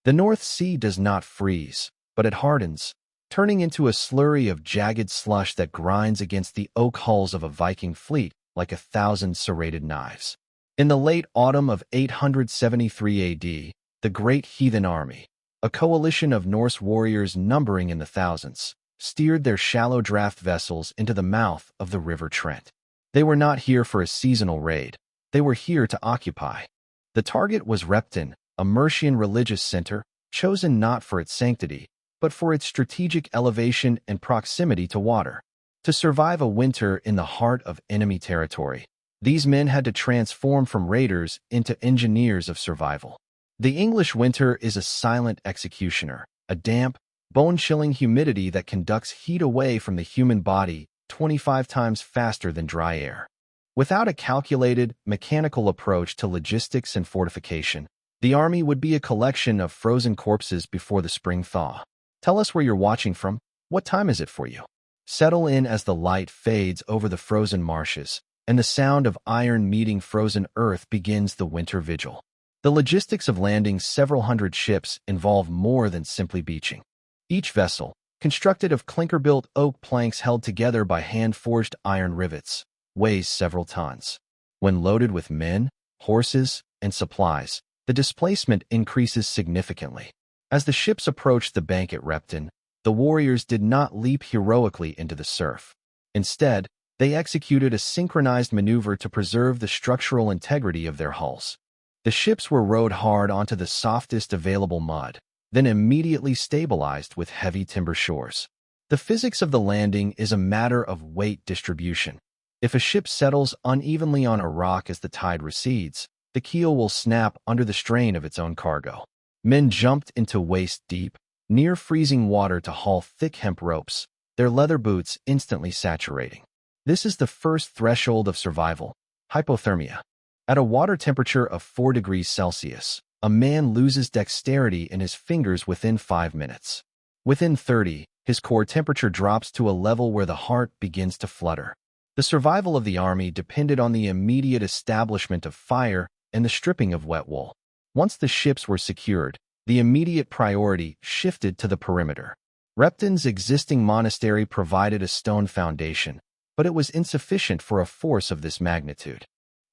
The North Sea does not freeze, but it hardens, turning into a slurry of jagged slush that grinds against the oak hulls of a Viking fleet like 1,000 serrated knives. In the late autumn of 873 AD, the Great Heathen Army, a coalition of Norse warriors numbering in the thousands, steered their shallow draft vessels into the mouth of the River Trent. They were not here for a seasonal raid. They were here to occupy. The target was Repton, a Mercian religious center, chosen not for its sanctity, but for its strategic elevation and proximity to water. To survive a winter in the heart of enemy territory, these men had to transform from raiders into engineers of survival. The English winter is a silent executioner, a damp, bone-chilling humidity that conducts heat away from the human body 25 times faster than dry air. Without a calculated, mechanical approach to logistics and fortification, the army would be a collection of frozen corpses before the spring thaw. Tell us where you're watching from. What time is it for you? Settle in as the light fades over the frozen marshes, and the sound of iron meeting frozen earth begins the winter vigil. The logistics of landing several hundred ships involve more than simply beaching. Each vessel, constructed of clinker-built oak planks held together by hand-forged iron rivets, weighs several tons. When loaded with men, horses, and supplies, the displacement increases significantly. As the ships approached the bank at Repton, the warriors did not leap heroically into the surf. Instead, they executed a synchronized maneuver to preserve the structural integrity of their hulls. The ships were rowed hard onto the softest available mud, then immediately stabilized with heavy timber shores. The physics of the landing is a matter of weight distribution. If a ship settles unevenly on a rock as the tide recedes, the keel will snap under the strain of its own cargo. Men jumped into waist-deep, near-freezing water to haul thick hemp ropes, their leather boots instantly saturating. This is the first threshold of survival, hypothermia. At a water temperature of 4 degrees Celsius, a man loses dexterity in his fingers within 5 minutes. Within 30, his core temperature drops to a level where the heart begins to flutter. The survival of the army depended on the immediate establishment of fire and the stripping of wet wool. Once the ships were secured, the immediate priority shifted to the perimeter. Repton's existing monastery provided a stone foundation, but it was insufficient for a force of this magnitude.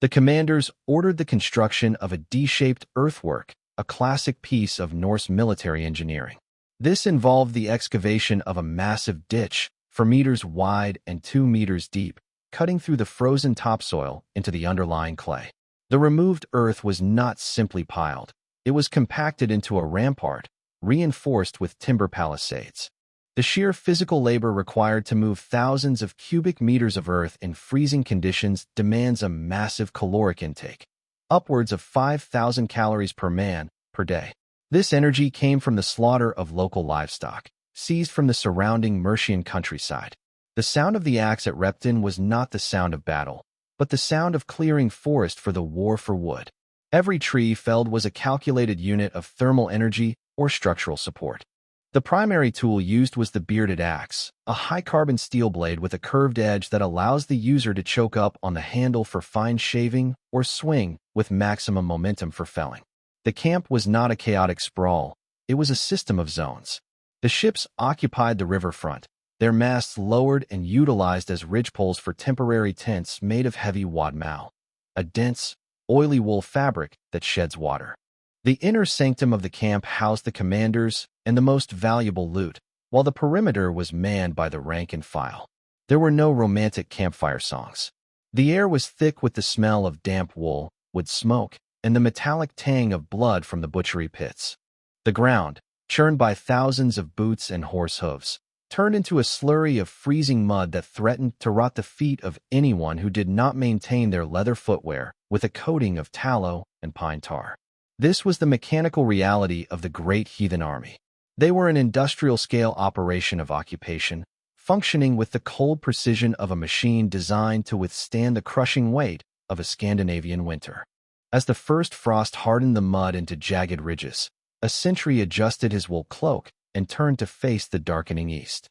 The commanders ordered the construction of a D-shaped earthwork, a classic piece of Norse military engineering. This involved the excavation of a massive ditch, 4 meters wide and 2 meters deep, cutting through the frozen topsoil into the underlying clay. The removed earth was not simply piled. It was compacted into a rampart, reinforced with timber palisades. The sheer physical labor required to move thousands of cubic meters of earth in freezing conditions demands a massive caloric intake, upwards of 5,000 calories per man per day. This energy came from the slaughter of local livestock, seized from the surrounding Mercian countryside. The sound of the axe at Repton was not the sound of battle, but the sound of clearing forest for the war for wood. Every tree felled was a calculated unit of thermal energy or structural support. The primary tool used was the bearded axe, a high-carbon steel blade with a curved edge that allows the user to choke up on the handle for fine shaving or swing with maximum momentum for felling. The camp was not a chaotic sprawl, it was a system of zones. The ships occupied the riverfront, their masts lowered and utilized as ridgepoles for temporary tents made of heavy wadmal, a dense, oily wool fabric that sheds water. The inner sanctum of the camp housed the commanders and the most valuable loot, while the perimeter was manned by the rank and file. There were no romantic campfire songs. The air was thick with the smell of damp wool, wood smoke, and the metallic tang of blood from the butchery pits. The ground, churned by thousands of boots and horse hooves, turned into a slurry of freezing mud that threatened to rot the feet of anyone who did not maintain their leather footwear with a coating of tallow and pine tar. This was the mechanical reality of the Great Heathen Army. They were an industrial-scale operation of occupation, functioning with the cold precision of a machine designed to withstand the crushing weight of a Scandinavian winter. As the first frost hardened the mud into jagged ridges, a sentry adjusted his wool cloak and turned to face the darkening east.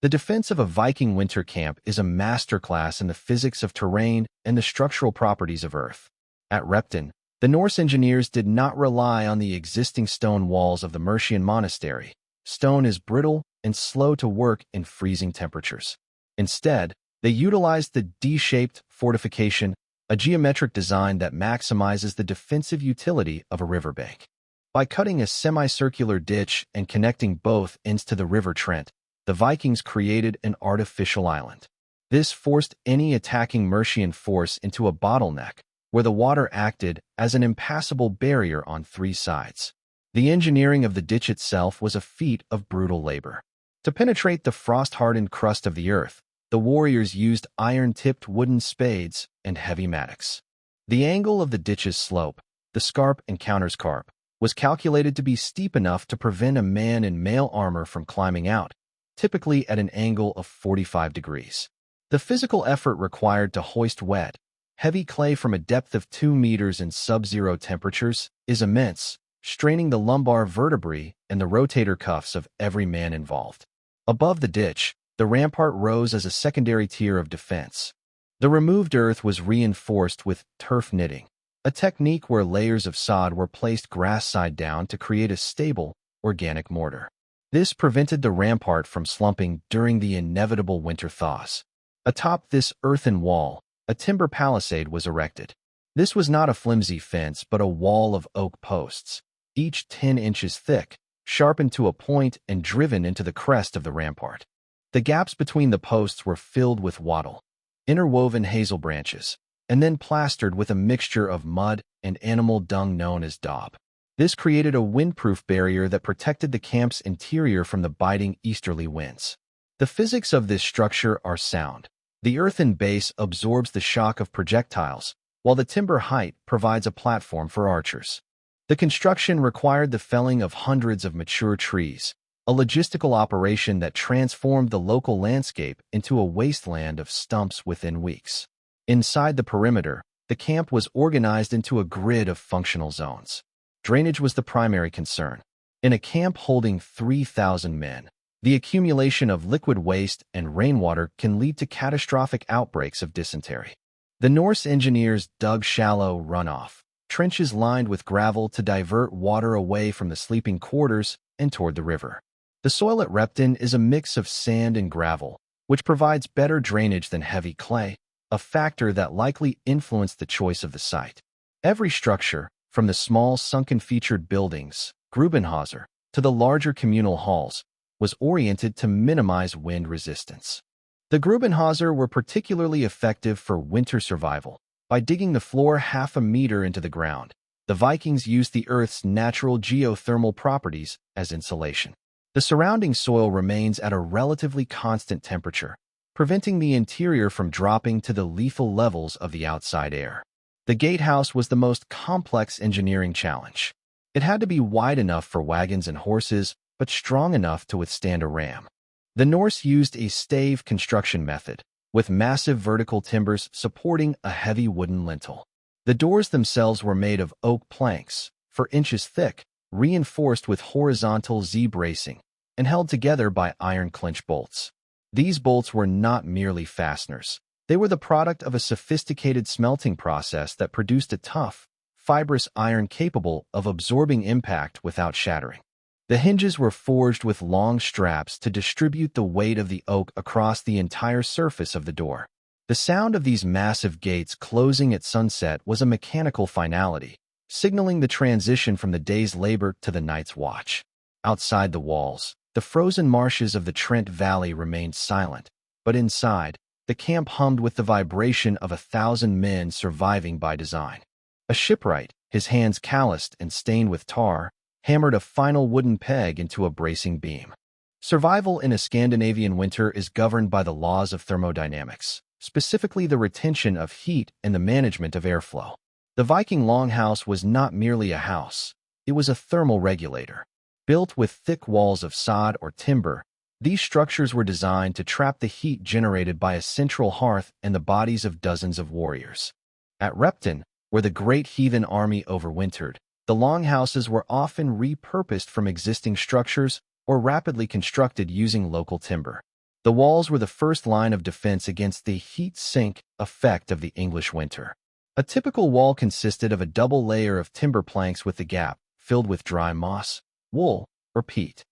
The defense of a Viking winter camp is a masterclass in the physics of terrain and the structural properties of earth. At Repton, The Norse engineers did not rely on the existing stone walls of the Mercian monastery. Stone is brittle and slow to work in freezing temperatures. Instead, they utilized the D-shaped fortification, a geometric design that maximizes the defensive utility of a riverbank. By cutting a semicircular ditch and connecting both ends to the River Trent, the Vikings created an artificial island. This forced any attacking Mercian force into a bottleneck, where the water acted as an impassable barrier on three sides. The engineering of the ditch itself was a feat of brutal labor. To penetrate the frost-hardened crust of the earth, the warriors used iron-tipped wooden spades and heavy mattocks. The angle of the ditch's slope, the scarp and counterscarp, was calculated to be steep enough to prevent a man in mail armor from climbing out, typically at an angle of 45 degrees. The physical effort required to hoist wet, heavy clay from a depth of 2 meters in sub-zero temperatures is immense, straining the lumbar vertebrae and the rotator cuffs of every man involved. Above the ditch, the rampart rose as a secondary tier of defense. The removed earth was reinforced with turf knitting, a technique where layers of sod were placed grass side down to create a stable, organic mortar. This prevented the rampart from slumping during the inevitable winter thaws. Atop this earthen wall, a timber palisade was erected. This was not a flimsy fence but a wall of oak posts, each 10 inches thick, sharpened to a point and driven into the crest of the rampart. The gaps between the posts were filled with wattle, interwoven hazel branches, and then plastered with a mixture of mud and animal dung known as daub. This created a windproof barrier that protected the camp's interior from the biting easterly winds. The physics of this structure are sound. The earthen base absorbs the shock of projectiles, while the timber height provides a platform for archers. The construction required the felling of hundreds of mature trees, a logistical operation that transformed the local landscape into a wasteland of stumps within weeks. Inside the perimeter, the camp was organized into a grid of functional zones. Drainage was the primary concern. In a camp holding 3,000 men, the accumulation of liquid waste and rainwater can lead to catastrophic outbreaks of dysentery. The Norse engineers dug shallow runoff, trenches lined with gravel to divert water away from the sleeping quarters and toward the river. The soil at Repton is a mix of sand and gravel, which provides better drainage than heavy clay, a factor that likely influenced the choice of the site. Every structure, from the small sunken featured buildings, Grubenhäuser, to the larger communal halls, was oriented to minimize wind resistance. The Grubenhäuser were particularly effective for winter survival. By digging the floor half a meter into the ground, the Vikings used the Earth's natural geothermal properties as insulation. The surrounding soil remains at a relatively constant temperature, preventing the interior from dropping to the lethal levels of the outside air. The gatehouse was the most complex engineering challenge. It had to be wide enough for wagons and horses, but strong enough to withstand a ram. The Norse used a stave construction method, with massive vertical timbers supporting a heavy wooden lintel. The doors themselves were made of oak planks, 4 inches thick, reinforced with horizontal Z-bracing, and held together by iron clinch bolts. These bolts were not merely fasteners. They were the product of a sophisticated smelting process that produced a tough, fibrous iron capable of absorbing impact without shattering. The hinges were forged with long straps to distribute the weight of the oak across the entire surface of the door. The sound of these massive gates closing at sunset was a mechanical finality, signaling the transition from the day's labor to the night's watch. Outside the walls, the frozen marshes of the Trent Valley remained silent, but inside, the camp hummed with the vibration of 1,000 men surviving by design. A shipwright, his hands calloused and stained with tar, hammered a final wooden peg into a bracing beam. Survival in a Scandinavian winter is governed by the laws of thermodynamics, specifically the retention of heat and the management of airflow. The Viking longhouse was not merely a house, it was a thermal regulator. Built with thick walls of sod or timber, these structures were designed to trap the heat generated by a central hearth and the bodies of dozens of warriors. At Repton, where the Great Heathen Army overwintered, the longhouses were often repurposed from existing structures or rapidly constructed using local timber. The walls were the first line of defense against the heat sink effect of the English winter. A typical wall consisted of a double layer of timber planks with the gap filled with dry moss, wool, or peat.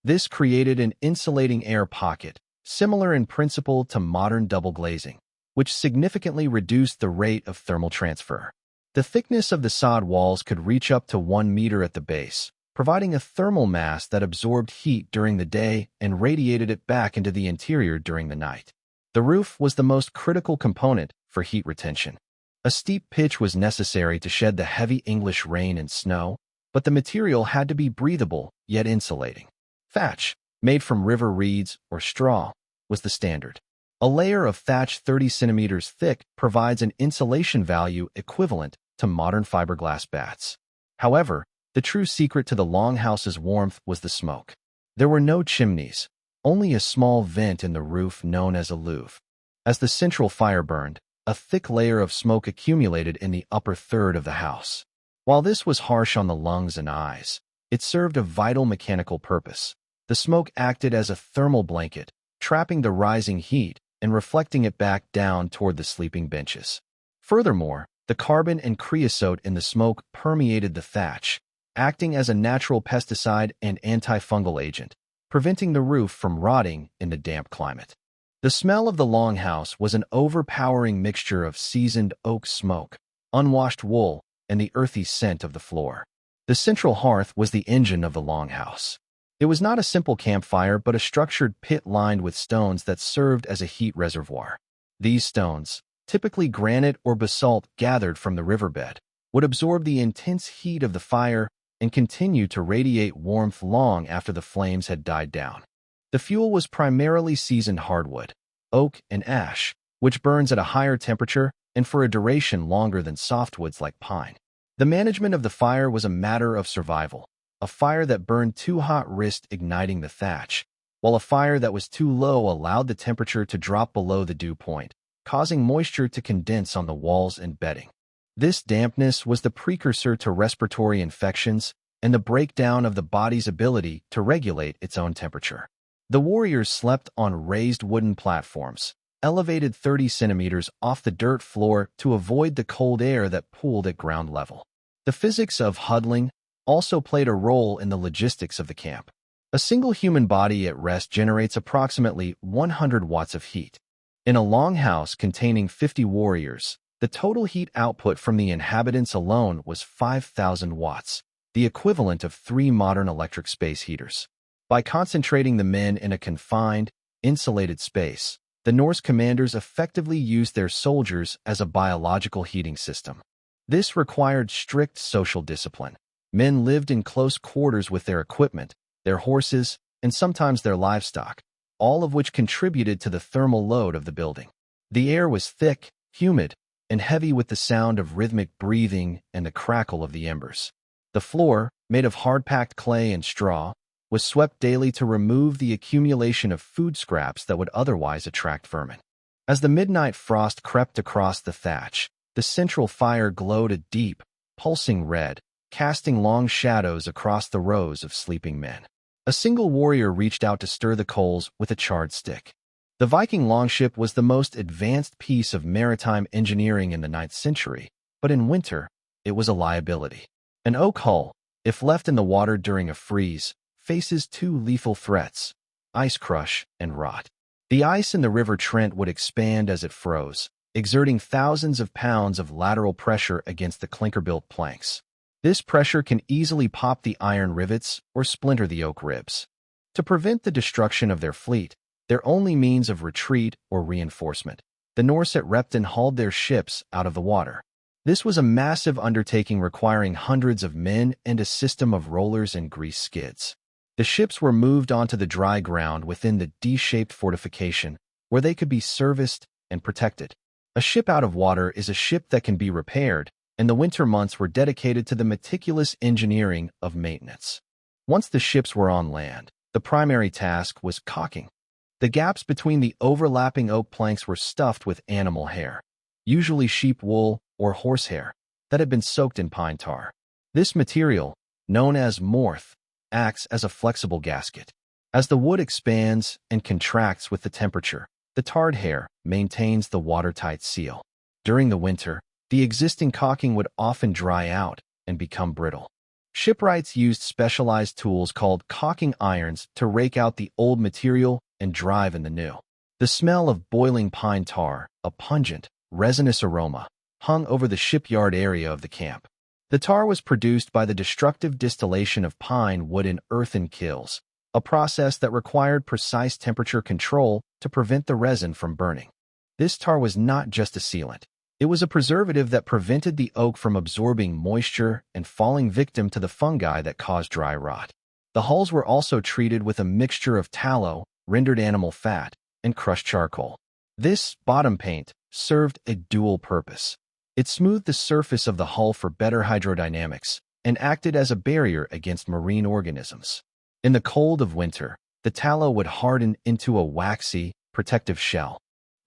This created an insulating air pocket, similar in principle to modern double glazing, which significantly reduced the rate of thermal transfer. The thickness of the sod walls could reach up to 1 meter at the base, providing a thermal mass that absorbed heat during the day and radiated it back into the interior during the night. The roof was the most critical component for heat retention. A steep pitch was necessary to shed the heavy English rain and snow, but the material had to be breathable yet insulating. Thatch, made from river reeds or straw, was the standard. A layer of thatch 30 centimeters thick provides an insulation value equivalent to modern fiberglass bats. However, the true secret to the longhouse's warmth was the smoke. There were no chimneys, only a small vent in the roof known as a louve. As the central fire burned, a thick layer of smoke accumulated in the upper third of the house. While this was harsh on the lungs and eyes, it served a vital mechanical purpose. The smoke acted as a thermal blanket, trapping the rising heat and reflecting it back down toward the sleeping benches. Furthermore, the carbon and creosote in the smoke permeated the thatch, acting as a natural pesticide and antifungal agent, preventing the roof from rotting in the damp climate. The smell of the longhouse was an overpowering mixture of seasoned oak smoke, unwashed wool, and the earthy scent of the floor. The central hearth was the engine of the longhouse. It was not a simple campfire but a structured pit lined with stones that served as a heat reservoir. These stones, typically granite or basalt gathered from the riverbed, would absorb the intense heat of the fire and continue to radiate warmth long after the flames had died down. The fuel was primarily seasoned hardwood, oak and ash, which burns at a higher temperature and for a duration longer than softwoods like pine. The management of the fire was a matter of survival. A fire that burned too hot risked igniting the thatch, while a fire that was too low allowed the temperature to drop below the dew point, causing moisture to condense on the walls and bedding. This dampness was the precursor to respiratory infections and the breakdown of the body's ability to regulate its own temperature. The warriors slept on raised wooden platforms, elevated 30 centimeters off the dirt floor to avoid the cold air that pooled at ground level. The physics of huddling also played a role in the logistics of the camp. A single human body at rest generates approximately 100 watts of heat. In a longhouse containing 50 warriors, the total heat output from the inhabitants alone was 5,000 watts, the equivalent of 3 modern electric space heaters. By concentrating the men in a confined, insulated space, the Norse commanders effectively used their soldiers as a biological heating system. This required strict social discipline. Men lived in close quarters with their equipment, their horses, and sometimes their livestock, all of which contributed to the thermal load of the building. The air was thick, humid, and heavy with the sound of rhythmic breathing and the crackle of the embers. The floor, made of hard-packed clay and straw, was swept daily to remove the accumulation of food scraps that would otherwise attract vermin. As the midnight frost crept across the thatch, the central fire glowed a deep, pulsing red, casting long shadows across the rows of sleeping men. A single warrior reached out to stir the coals with a charred stick. The Viking longship was the most advanced piece of maritime engineering in the 9th century, but in winter, it was a liability. An oak hull, if left in the water during a freeze, faces 2 lethal threats: ice crush and rot. The ice in the River Trent would expand as it froze, exerting thousands of pounds of lateral pressure against the clinker-built planks. This pressure can easily pop the iron rivets or splinter the oak ribs. To prevent the destruction of their fleet, their only means of retreat or reinforcement, the Norse at Repton hauled their ships out of the water. This was a massive undertaking requiring hundreds of men and a system of rollers and grease skids. The ships were moved onto the dry ground within the D-shaped fortification, where they could be serviced and protected. A ship out of water is a ship that can be repaired, and the winter months were dedicated to the meticulous engineering of maintenance. Once the ships were on land, the primary task was caulking. The gaps between the overlapping oak planks were stuffed with animal hair, usually sheep wool or horsehair, that had been soaked in pine tar. This material, known as morth, acts as a flexible gasket. As the wood expands and contracts with the temperature, the tarred hair maintains the watertight seal. During the winter, the existing caulking would often dry out and become brittle. Shipwrights used specialized tools called caulking irons to rake out the old material and drive in the new. The smell of boiling pine tar, a pungent, resinous aroma, hung over the shipyard area of the camp. The tar was produced by the destructive distillation of pine wood in earthen kilns, a process that required precise temperature control to prevent the resin from burning. This tar was not just a sealant. It was a preservative that prevented the oak from absorbing moisture and falling victim to the fungi that caused dry rot. The hulls were also treated with a mixture of tallow, rendered animal fat, and crushed charcoal. This bottom paint served a dual purpose. It smoothed the surface of the hull for better hydrodynamics and acted as a barrier against marine organisms. In the cold of winter, the tallow would harden into a waxy, protective shell.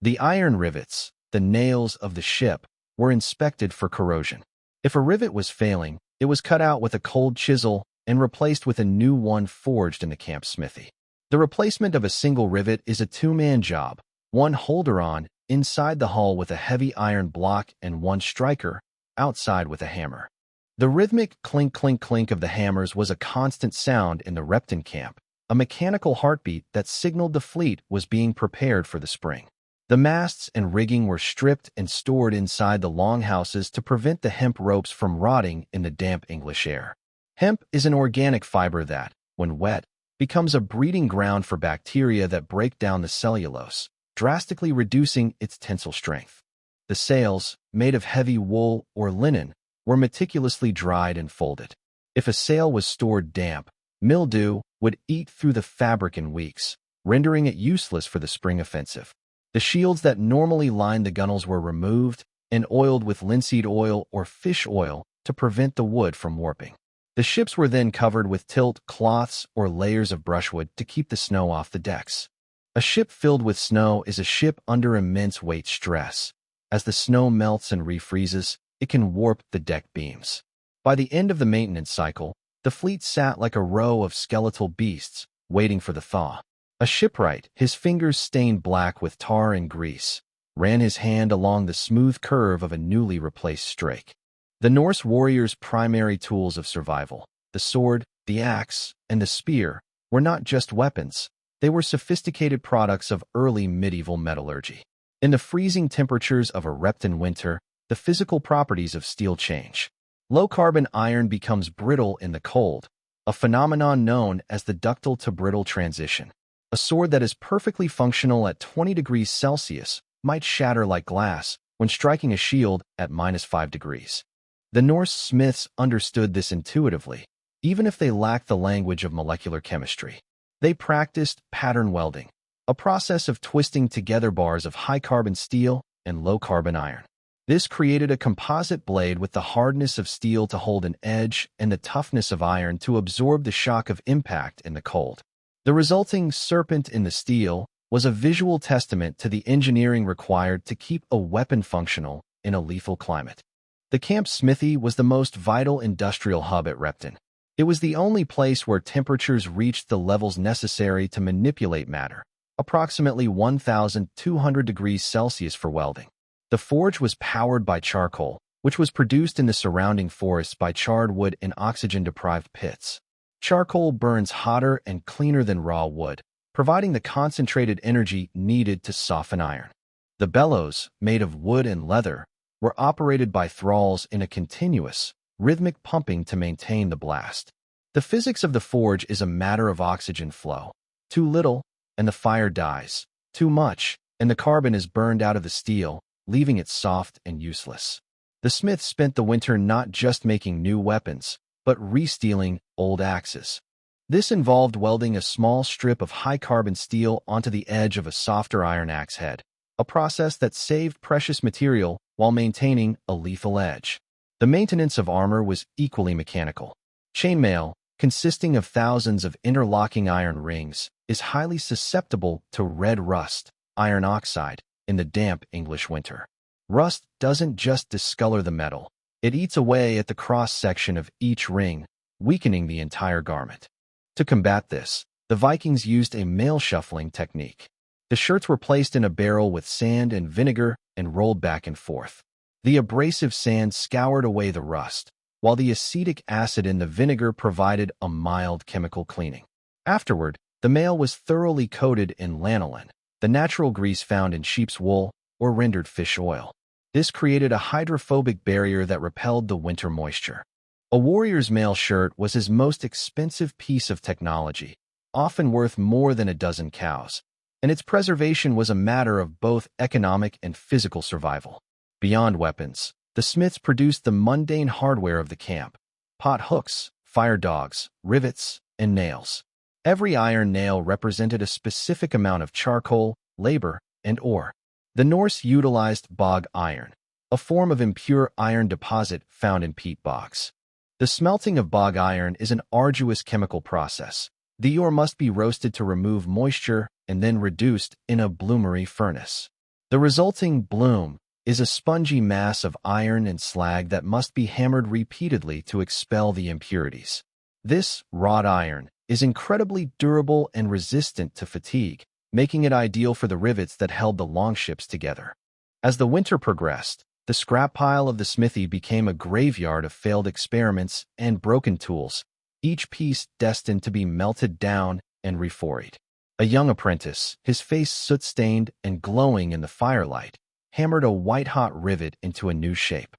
The iron rivets, the nails of the ship, were inspected for corrosion. If a rivet was failing, it was cut out with a cold chisel and replaced with a new one forged in the camp smithy. The replacement of a single rivet is a two-man job, one holder-on inside the hull with a heavy iron block and one striker outside with a hammer. The rhythmic clink-clink-clink of the hammers was a constant sound in the Repton camp, a mechanical heartbeat that signaled the fleet was being prepared for the spring. The masts and rigging were stripped and stored inside the longhouses to prevent the hemp ropes from rotting in the damp English air. Hemp is an organic fiber that, when wet, becomes a breeding ground for bacteria that break down the cellulose, drastically reducing its tensile strength. The sails, made of heavy wool or linen, were meticulously dried and folded. If a sail was stored damp, mildew would eat through the fabric in weeks, rendering it useless for the spring offensive. The shields that normally lined the gunnels were removed and oiled with linseed oil or fish oil to prevent the wood from warping. The ships were then covered with tilt cloths or layers of brushwood to keep the snow off the decks. A ship filled with snow is a ship under immense weight stress. As the snow melts and refreezes, it can warp the deck beams. By the end of the maintenance cycle, the fleet sat like a row of skeletal beasts, waiting for the thaw. A shipwright, his fingers stained black with tar and grease, ran his hand along the smooth curve of a newly replaced strake. The Norse warriors' primary tools of survival, the sword, the axe, and the spear, were not just weapons. They were sophisticated products of early medieval metallurgy. In the freezing temperatures of a Repton winter, the physical properties of steel change. Low-carbon iron becomes brittle in the cold, a phenomenon known as the ductile to brittle transition. A sword that is perfectly functional at 20 degrees Celsius might shatter like glass when striking a shield at -5 degrees. The Norse smiths understood this intuitively, even if they lacked the language of molecular chemistry. They practiced pattern welding, a process of twisting together bars of high-carbon steel and low-carbon iron. This created a composite blade with the hardness of steel to hold an edge and the toughness of iron to absorb the shock of impact in the cold. The resulting serpent in the steel was a visual testament to the engineering required to keep a weapon functional in a lethal climate. The camp smithy was the most vital industrial hub at Repton. It was the only place where temperatures reached the levels necessary to manipulate matter, approximately 1,200 degrees Celsius for welding. The forge was powered by charcoal, which was produced in the surrounding forests by charred wood in oxygen-deprived pits. Charcoal burns hotter and cleaner than raw wood, providing the concentrated energy needed to soften iron. The bellows, made of wood and leather, were operated by thralls in a continuous, rhythmic pumping to maintain the blast. The physics of the forge is a matter of oxygen flow. Too little, and the fire dies. Too much, and the carbon is burned out of the steel, leaving it soft and useless. The smiths spent the winter not just making new weapons, but re-steeling old axes. This involved welding a small strip of high-carbon steel onto the edge of a softer iron axe head, a process that saved precious material while maintaining a lethal edge. The maintenance of armor was equally mechanical. Chainmail, consisting of thousands of interlocking iron rings, is highly susceptible to red rust, iron oxide, in the damp English winter. Rust doesn't just discolor the metal, it eats away at the cross-section of each ring, weakening the entire garment. To combat this, the Vikings used a mail shuffling technique. The shirts were placed in a barrel with sand and vinegar and rolled back and forth. The abrasive sand scoured away the rust, while the acetic acid in the vinegar provided a mild chemical cleaning. Afterward, the mail was thoroughly coated in lanolin, the natural grease found in sheep's wool or rendered fish oil. This created a hydrophobic barrier that repelled the winter moisture. A warrior's mail shirt was his most expensive piece of technology, often worth more than a dozen cows, and its preservation was a matter of both economic and physical survival. Beyond weapons, the smiths produced the mundane hardware of the camp: pot hooks, fire dogs, rivets, and nails. Every iron nail represented a specific amount of charcoal, labor, and ore. The Norse utilized bog iron, a form of impure iron deposit found in peat bogs. The smelting of bog iron is an arduous chemical process. The ore must be roasted to remove moisture and then reduced in a bloomery furnace. The resulting bloom is a spongy mass of iron and slag that must be hammered repeatedly to expel the impurities. This wrought iron is incredibly durable and resistant to fatigue, making it ideal for the rivets that held the longships together. As the winter progressed, the scrap pile of the smithy became a graveyard of failed experiments and broken tools, each piece destined to be melted down and reforged. A young apprentice, his face soot-stained and glowing in the firelight, hammered a white-hot rivet into a new shape.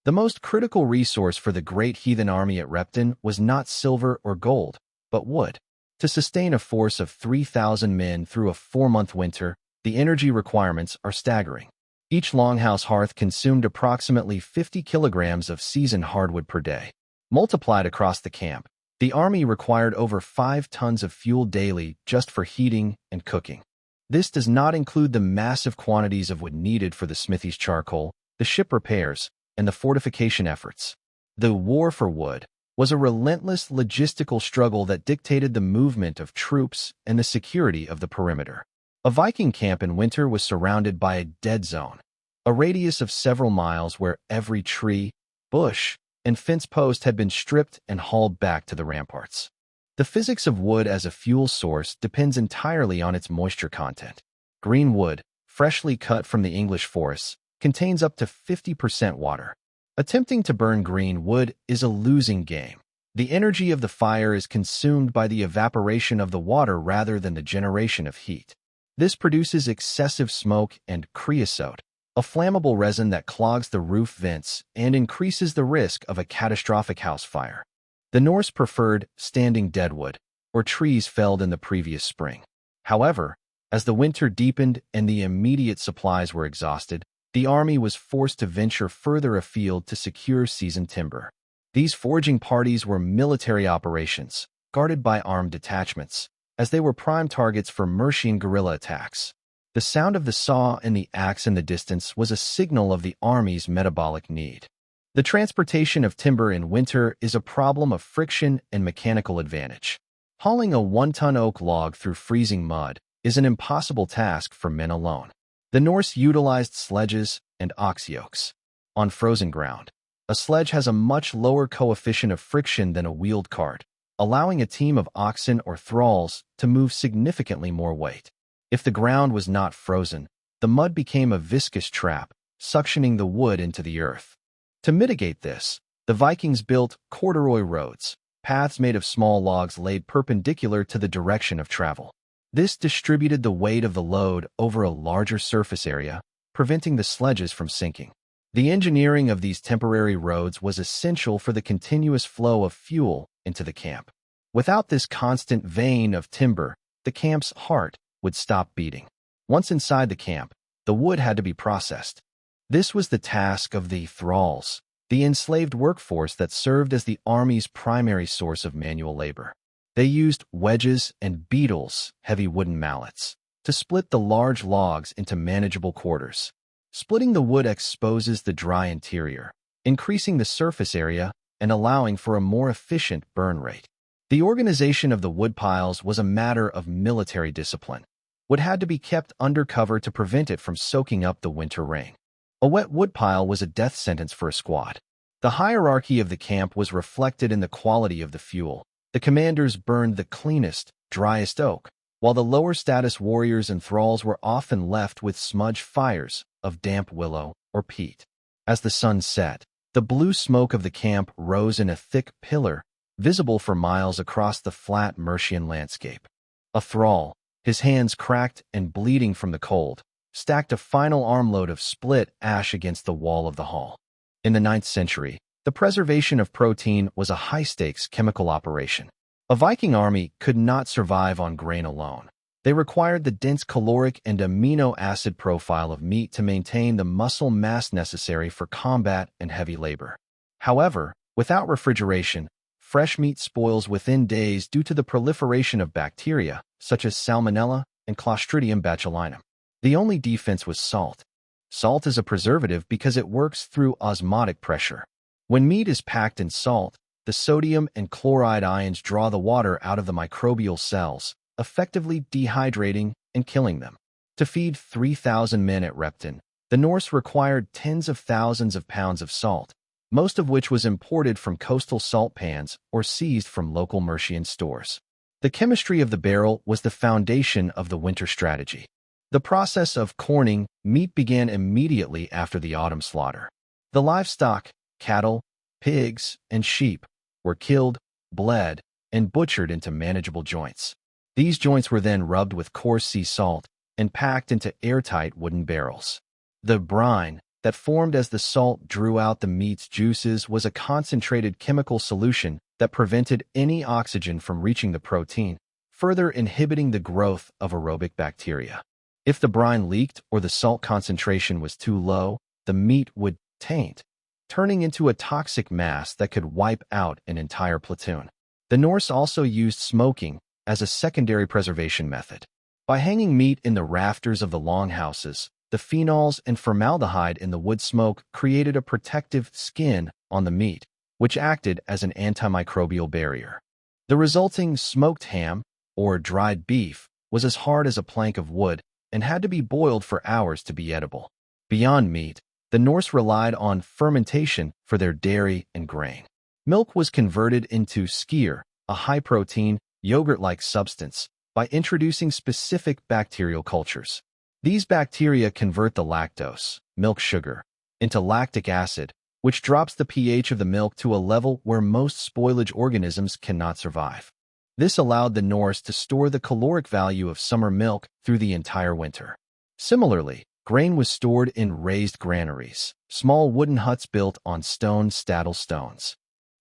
The most critical resource for the Great Heathen Army at Repton was not silver or gold, but wood. To sustain a force of 3,000 men through a 4-month winter, the energy requirements are staggering. Each longhouse hearth consumed approximately 50 kilograms of seasoned hardwood per day. Multiplied across the camp, the army required over 5 tons of fuel daily just for heating and cooking. This does not include the massive quantities of wood needed for the smithy's charcoal, the ship repairs, and the fortification efforts. The war for wood was a relentless logistical struggle that dictated the movement of troops and the security of the perimeter. A Viking camp in winter was surrounded by a dead zone, a radius of several miles where every tree, bush, and fence post had been stripped and hauled back to the ramparts. The physics of wood as a fuel source depends entirely on its moisture content. Green wood, freshly cut from the English forests, contains up to 50% water. Attempting to burn green wood is a losing game. The energy of the fire is consumed by the evaporation of the water rather than the generation of heat. This produces excessive smoke and creosote, a flammable resin that clogs the roof vents and increases the risk of a catastrophic house fire. The Norse preferred standing deadwood, or trees felled in the previous spring. However, as the winter deepened and the immediate supplies were exhausted, the army was forced to venture further afield to secure seasoned timber. These foraging parties were military operations, guarded by armed detachments, as they were prime targets for Mercian guerrilla attacks. The sound of the saw and the axe in the distance was a signal of the army's metabolic need. The transportation of timber in winter is a problem of friction and mechanical advantage. Hauling a 1-ton oak log through freezing mud is an impossible task for men alone. The Norse utilized sledges and ox yokes. On frozen ground, a sledge has a much lower coefficient of friction than a wheeled cart, allowing a team of oxen or thralls to move significantly more weight. If the ground was not frozen, the mud became a viscous trap, suctioning the wood into the earth. To mitigate this, the Vikings built corduroy roads, paths made of small logs laid perpendicular to the direction of travel. This distributed the weight of the load over a larger surface area, preventing the sledges from sinking. The engineering of these temporary roads was essential for the continuous flow of fuel into the camp. Without this constant vein of timber, the camp's heart would stop beating. Once inside the camp, the wood had to be processed. This was the task of the thralls, the enslaved workforce that served as the army's primary source of manual labor. They used wedges and beetles, heavy wooden mallets, to split the large logs into manageable quarters. Splitting the wood exposes the dry interior, increasing the surface area and allowing for a more efficient burn rate. The organization of the wood piles was a matter of military discipline. Wood had to be kept under cover to prevent it from soaking up the winter rain. A wet wood pile was a death sentence for a squad. The hierarchy of the camp was reflected in the quality of the fuel. The commanders burned the cleanest, driest oak, while the lower status warriors and thralls were often left with smudge fires of damp willow or peat. As the sun set, the blue smoke of the camp rose in a thick pillar, visible for miles across the flat Mercian landscape. A thrall, his hands cracked and bleeding from the cold, stacked a final armload of split ash against the wall of the hall. In the 9th century, the preservation of protein was a high-stakes chemical operation. A Viking army could not survive on grain alone. They required the dense caloric and amino acid profile of meat to maintain the muscle mass necessary for combat and heavy labor. However, without refrigeration, fresh meat spoils within days due to the proliferation of bacteria, such as Salmonella and Clostridium botulinum. The only defense was salt. Salt is a preservative because it works through osmotic pressure. When meat is packed in salt, the sodium and chloride ions draw the water out of the microbial cells, effectively dehydrating and killing them. To feed 3,000 men at Repton, the Norse required tens of thousands of pounds of salt, most of which was imported from coastal salt pans or seized from local Mercian stores. The chemistry of the barrel was the foundation of the winter strategy. The process of corning meat began immediately after the autumn slaughter. The livestock, cattle, pigs, and sheep, were killed, bled, and butchered into manageable joints. These joints were then rubbed with coarse sea salt and packed into airtight wooden barrels. The brine that formed as the salt drew out the meat's juices was a concentrated chemical solution that prevented any oxygen from reaching the protein, further inhibiting the growth of aerobic bacteria. If the brine leaked or the salt concentration was too low, the meat would taint, turning into a toxic mass that could wipe out an entire platoon. The Norse also used smoking as a secondary preservation method. By hanging meat in the rafters of the longhouses, the phenols and formaldehyde in the wood smoke created a protective skin on the meat, which acted as an antimicrobial barrier. The resulting smoked ham, or dried beef, was as hard as a plank of wood and had to be boiled for hours to be edible. Beyond meat, the Norse relied on fermentation for their dairy and grain. Milk was converted into skyr, a high-protein, yogurt-like substance, by introducing specific bacterial cultures. These bacteria convert the lactose, milk sugar, into lactic acid, which drops the pH of the milk to a level where most spoilage organisms cannot survive. This allowed the Norse to store the caloric value of summer milk through the entire winter. Similarly, grain was stored in raised granaries, small wooden huts built on stone staddle stones.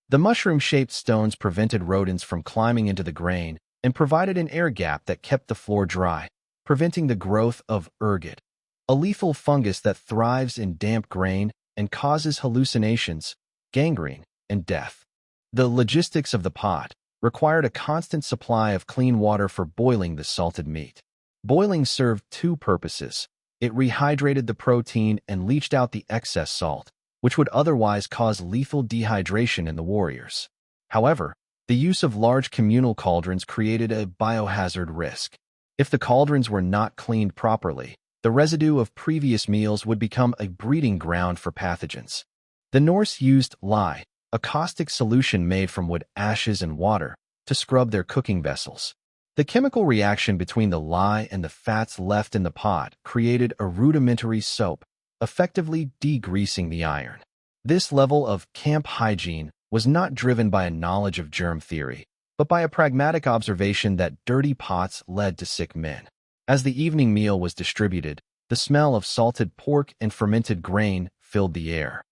The mushroom-shaped stones prevented rodents from climbing into the grain and provided an air gap that kept the floor dry, preventing the growth of ergot, a lethal fungus that thrives in damp grain and causes hallucinations, gangrene, and death. The logistics of the pot required a constant supply of clean water for boiling the salted meat. Boiling served two purposes. It rehydrated the protein and leached out the excess salt, which would otherwise cause lethal dehydration in the warriors. However, the use of large communal cauldrons created a biohazard risk. If the cauldrons were not cleaned properly, the residue of previous meals would become a breeding ground for pathogens. The Norse used lye, a caustic solution made from wood ashes and water, to scrub their cooking vessels. The chemical reaction between the lye and the fats left in the pot created a rudimentary soap, effectively degreasing the iron. This level of camp hygiene was not driven by a knowledge of germ theory, but by a pragmatic observation that dirty pots led to sick men. As the evening meal was distributed, the smell of salted pork and fermented grain filled the air.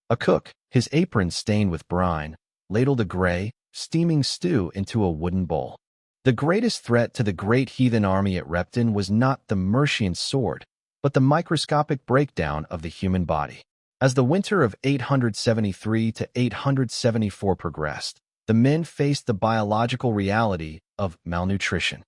A cook, his apron stained with brine, ladled a gray, steaming stew into a wooden bowl. The greatest threat to the Great Heathen Army at Repton was not the Mercian sword, but the microscopic breakdown of the human body. As the winter of 873 to 874 progressed, the men faced the biological reality of malnutrition.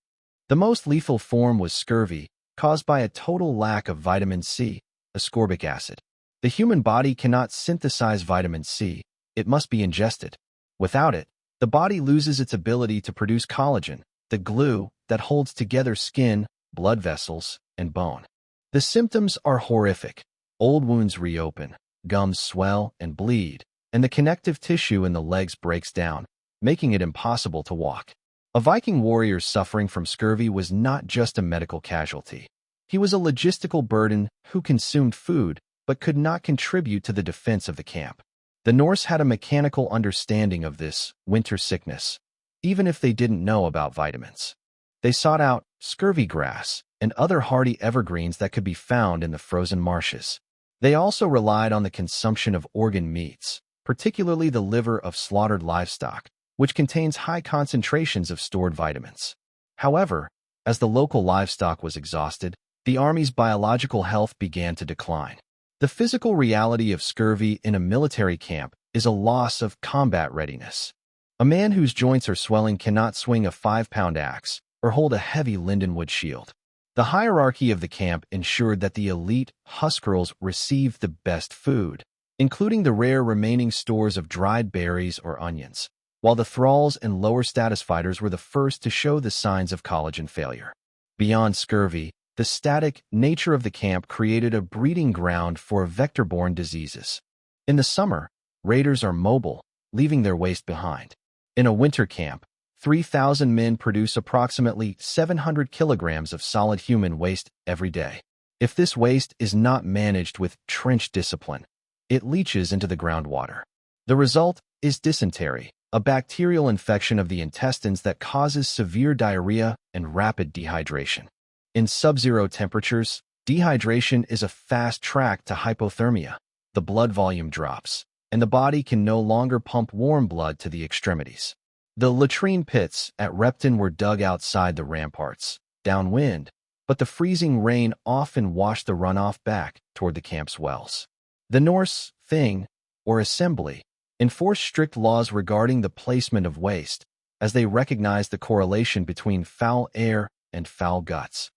The most lethal form was scurvy, caused by a total lack of vitamin C, ascorbic acid. The human body cannot synthesize vitamin C, it must be ingested. Without it, the body loses its ability to produce collagen, the glue that holds together skin, blood vessels, and bone. The symptoms are horrific. Old wounds reopen, gums swell and bleed, and the connective tissue in the legs breaks down, making it impossible to walk. A Viking warrior suffering from scurvy was not just a medical casualty. He was a logistical burden who consumed food, but could not contribute to the defense of the camp. The Norse had a mechanical understanding of this winter sickness, even if they didn't know about vitamins. They sought out scurvy grass and other hardy evergreens that could be found in the frozen marshes. They also relied on the consumption of organ meats, particularly the liver of slaughtered livestock, which contains high concentrations of stored vitamins. However, as the local livestock was exhausted, the army's biological health began to decline. The physical reality of scurvy in a military camp is a loss of combat readiness. A man whose joints are swelling cannot swing a 5-pound axe or hold a heavy lindenwood shield. The hierarchy of the camp ensured that the elite Huskarls received the best food, including the rare remaining stores of dried berries or onions, while the thralls and lower-status fighters were the first to show the signs of collagen failure. Beyond scurvy, the static nature of the camp created a breeding ground for vector-borne diseases. In the summer, raiders are mobile, leaving their waste behind. In a winter camp, 3,000 men produce approximately 700 kilograms of solid human waste every day. If this waste is not managed with trench discipline, it leaches into the groundwater. The result is dysentery, a bacterial infection of the intestines that causes severe diarrhea and rapid dehydration. In sub-zero temperatures, dehydration is a fast track to hypothermia. The blood volume drops, and the body can no longer pump warm blood to the extremities. The latrine pits at Repton were dug outside the ramparts, downwind, but the freezing rain often washed the runoff back toward the camp's wells. The Norse thing, or assembly, enforced strict laws regarding the placement of waste, as they recognized the correlation between foul air and foul guts.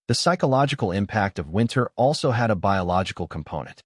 The psychological impact of winter also had a biological component.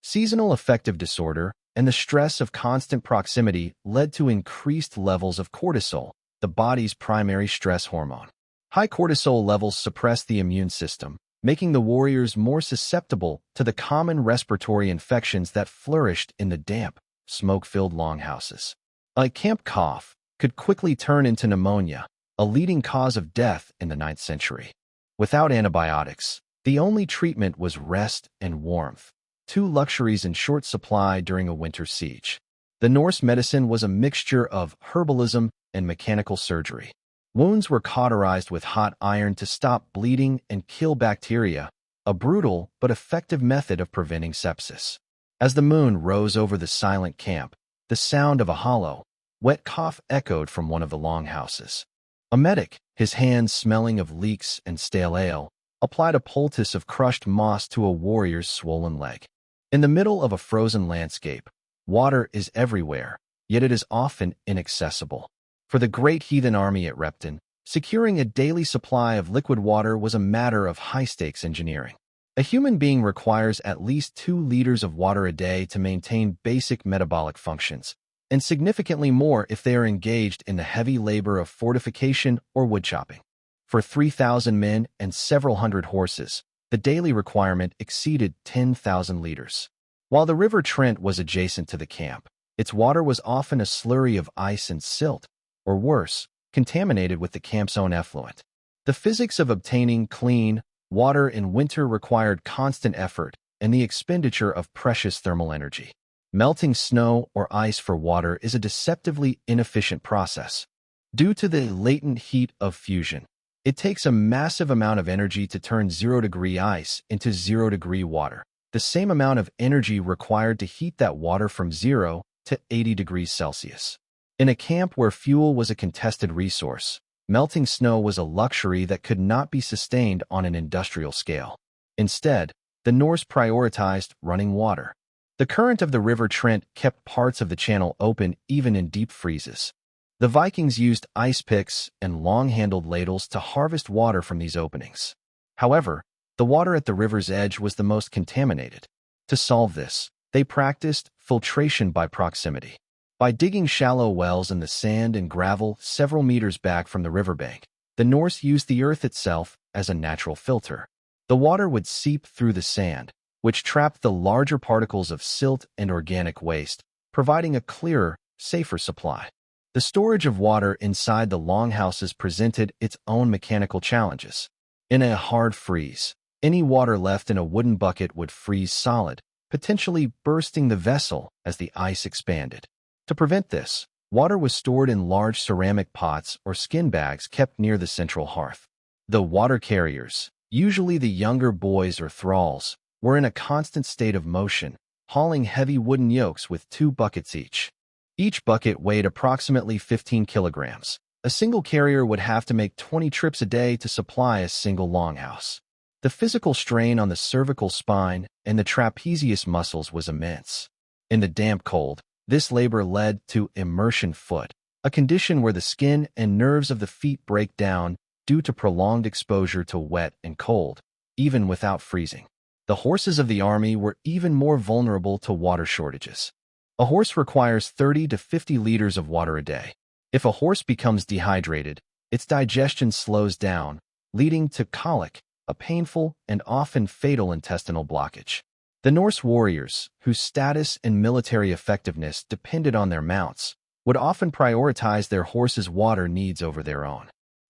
Seasonal affective disorder and the stress of constant proximity led to increased levels of cortisol, the body's primary stress hormone. High cortisol levels suppress the immune system, making the warriors more susceptible to the common respiratory infections that flourished in the damp, smoke-filled longhouses. A camp cough could quickly turn into pneumonia, a leading cause of death in the 9th century. Without antibiotics, the only treatment was rest and warmth, two luxuries in short supply during a winter siege. The Norse medicine was a mixture of herbalism and mechanical surgery. Wounds were cauterized with hot iron to stop bleeding and kill bacteria, a brutal but effective method of preventing sepsis. As the moon rose over the silent camp, the sound of a hollow, wet cough echoed from one of the longhouses. A medic, his hands smelling of leeks and stale ale, applied a poultice of crushed moss to a warrior's swollen leg. In the middle of a frozen landscape, water is everywhere, yet it is often inaccessible. For the Great Heathen Army at Repton, securing a daily supply of liquid water was a matter of high-stakes engineering. A human being requires at least 2 liters of water a day to maintain basic metabolic functions, and significantly more if they are engaged in the heavy labor of fortification or woodchopping. For 3,000 men and several hundred horses, the daily requirement exceeded 10,000 liters. While the River Trent was adjacent to the camp, its water was often a slurry of ice and silt, or worse, contaminated with the camp's own effluent. The physics of obtaining clean water in winter required constant effort and the expenditure of precious thermal energy. Melting snow or ice for water is a deceptively inefficient process. Due to the latent heat of fusion, it takes a massive amount of energy to turn 0-degree ice into 0-degree water, the same amount of energy required to heat that water from 0 to 80 degrees Celsius. In a camp where fuel was a contested resource, melting snow was a luxury that could not be sustained on an industrial scale. Instead, the Norse prioritized running water. The current of the River Trent kept parts of the channel open even in deep freezes. The Vikings used ice picks and long-handled ladles to harvest water from these openings. However, the water at the river's edge was the most contaminated. To solve this, they practiced filtration by proximity. By digging shallow wells in the sand and gravel several meters back from the riverbank, the Norse used the earth itself as a natural filter. The water would seep through the sand, which trapped the larger particles of silt and organic waste, providing a clearer, safer supply. The storage of water inside the longhouses presented its own mechanical challenges. In a hard freeze, any water left in a wooden bucket would freeze solid, potentially bursting the vessel as the ice expanded. To prevent this, water was stored in large ceramic pots or skin bags kept near the central hearth. The water carriers, usually the younger boys or thralls, were in a constant state of motion, hauling heavy wooden yokes with 2 buckets each. Each bucket weighed approximately 15 kilograms. A single carrier would have to make 20 trips a day to supply a single longhouse. The physical strain on the cervical spine and the trapezius muscles was immense. In the damp cold, this labor led to immersion foot, a condition where the skin and nerves of the feet break down due to prolonged exposure to wet and cold, even without freezing. The horses of the army were even more vulnerable to water shortages. A horse requires 30 to 50 liters of water a day. If a horse becomes dehydrated, its digestion slows down, leading to colic, a painful and often fatal intestinal blockage. The Norse warriors, whose status and military effectiveness depended on their mounts, would often prioritize their horses' water needs over their own.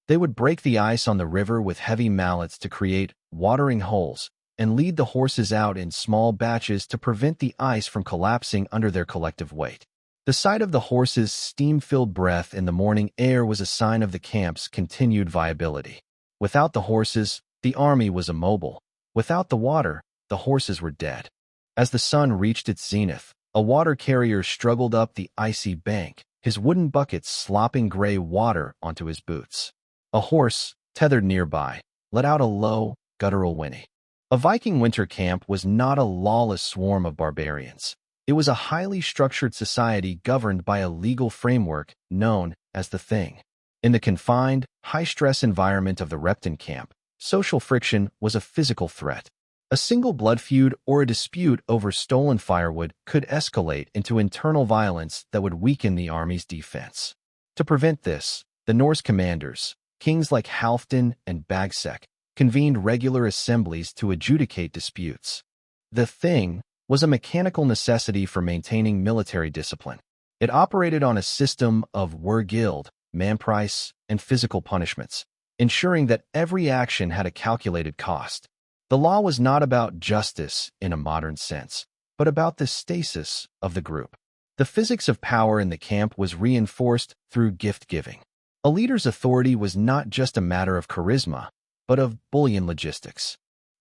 They would break the ice on the river with heavy mallets to create watering holes and lead the horses out in small batches to prevent the ice from collapsing under their collective weight. The sight of the horses' steam-filled breath in the morning air was a sign of the camp's continued viability. Without the horses, the army was immobile. Without the water, the horses were dead. As the sun reached its zenith, a water carrier struggled up the icy bank, his wooden buckets slopping gray water onto his boots. A horse, tethered nearby, let out a low, guttural whinny. A Viking winter camp was not a lawless swarm of barbarians. It was a highly structured society governed by a legal framework known as the Thing. In the confined, high-stress environment of the Repton camp, social friction was a physical threat. A single blood feud or a dispute over stolen firewood could escalate into internal violence that would weaken the army's defense. To prevent this, the Norse commanders, kings like Halfdan and Bagsec, convened regular assemblies to adjudicate disputes. The Thing was a mechanical necessity for maintaining military discipline. It operated on a system of were-gild, manprice, and physical punishments, ensuring that every action had a calculated cost. The law was not about justice in a modern sense, but about the stasis of the group. The physics of power in the camp was reinforced through gift-giving. A leader's authority was not just a matter of charisma, but of bullion logistics.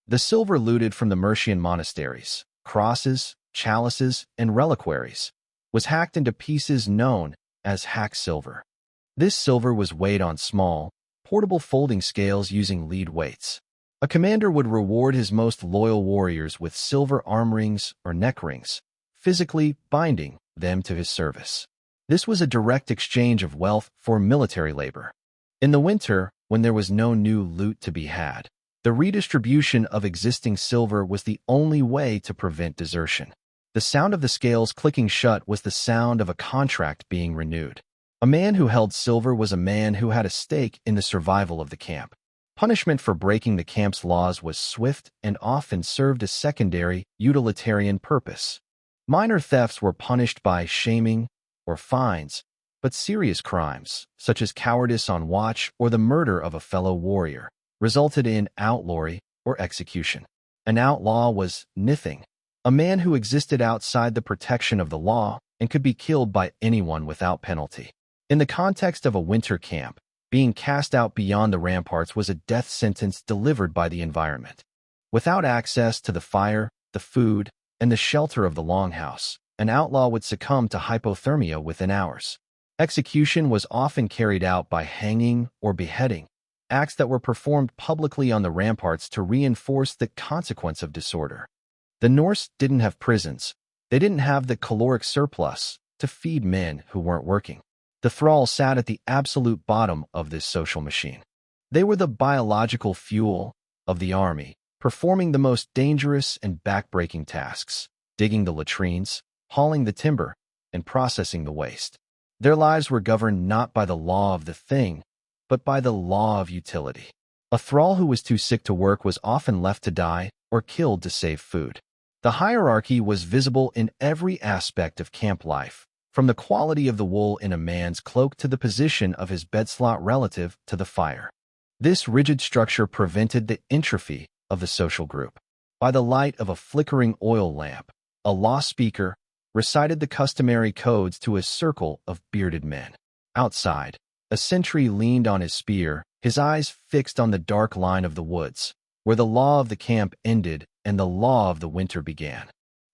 The silver looted from the Mercian monasteries, crosses, chalices, and reliquaries, was hacked into pieces known as hack silver. This silver was weighed on small, portable folding scales using lead weights. A commander would reward his most loyal warriors with silver arm rings or neck rings, physically binding them to his service. This was a direct exchange of wealth for military labor. In the winter, when there was no new loot to be had, the redistribution of existing silver was the only way to prevent desertion. The sound of the scales clicking shut was the sound of a contract being renewed. A man who held silver was a man who had a stake in the survival of the camp. Punishment for breaking the camp's laws was swift and often served a secondary, utilitarian purpose. Minor thefts were punished by shaming or fines, but serious crimes, such as cowardice on watch or the murder of a fellow warrior, resulted in outlawry or execution. An outlaw was nithing, a man who existed outside the protection of the law and could be killed by anyone without penalty. In the context of a winter camp, being cast out beyond the ramparts was a death sentence delivered by the environment. Without access to the fire, the food, and the shelter of the longhouse, an outlaw would succumb to hypothermia within hours. Execution was often carried out by hanging or beheading, acts that were performed publicly on the ramparts to reinforce the consequence of disorder. The Norse didn't have prisons. They didn't have the caloric surplus to feed men who weren't working. The thralls sat at the absolute bottom of this social machine. They were the biological fuel of the army, performing the most dangerous and back-breaking tasks, digging the latrines, hauling the timber, and processing the waste. Their lives were governed not by the law of the Thing, but by the law of utility. A thrall who was too sick to work was often left to die or killed to save food. The hierarchy was visible in every aspect of camp life, from the quality of the wool in a man's cloak to the position of his bed slot relative to the fire. This rigid structure prevented the entropy of the social group. By the light of a flickering oil lamp, a law speaker, recited the customary codes to a circle of bearded men. Outside, a sentry leaned on his spear, his eyes fixed on the dark line of the woods, where the law of the camp ended and the law of the winter began.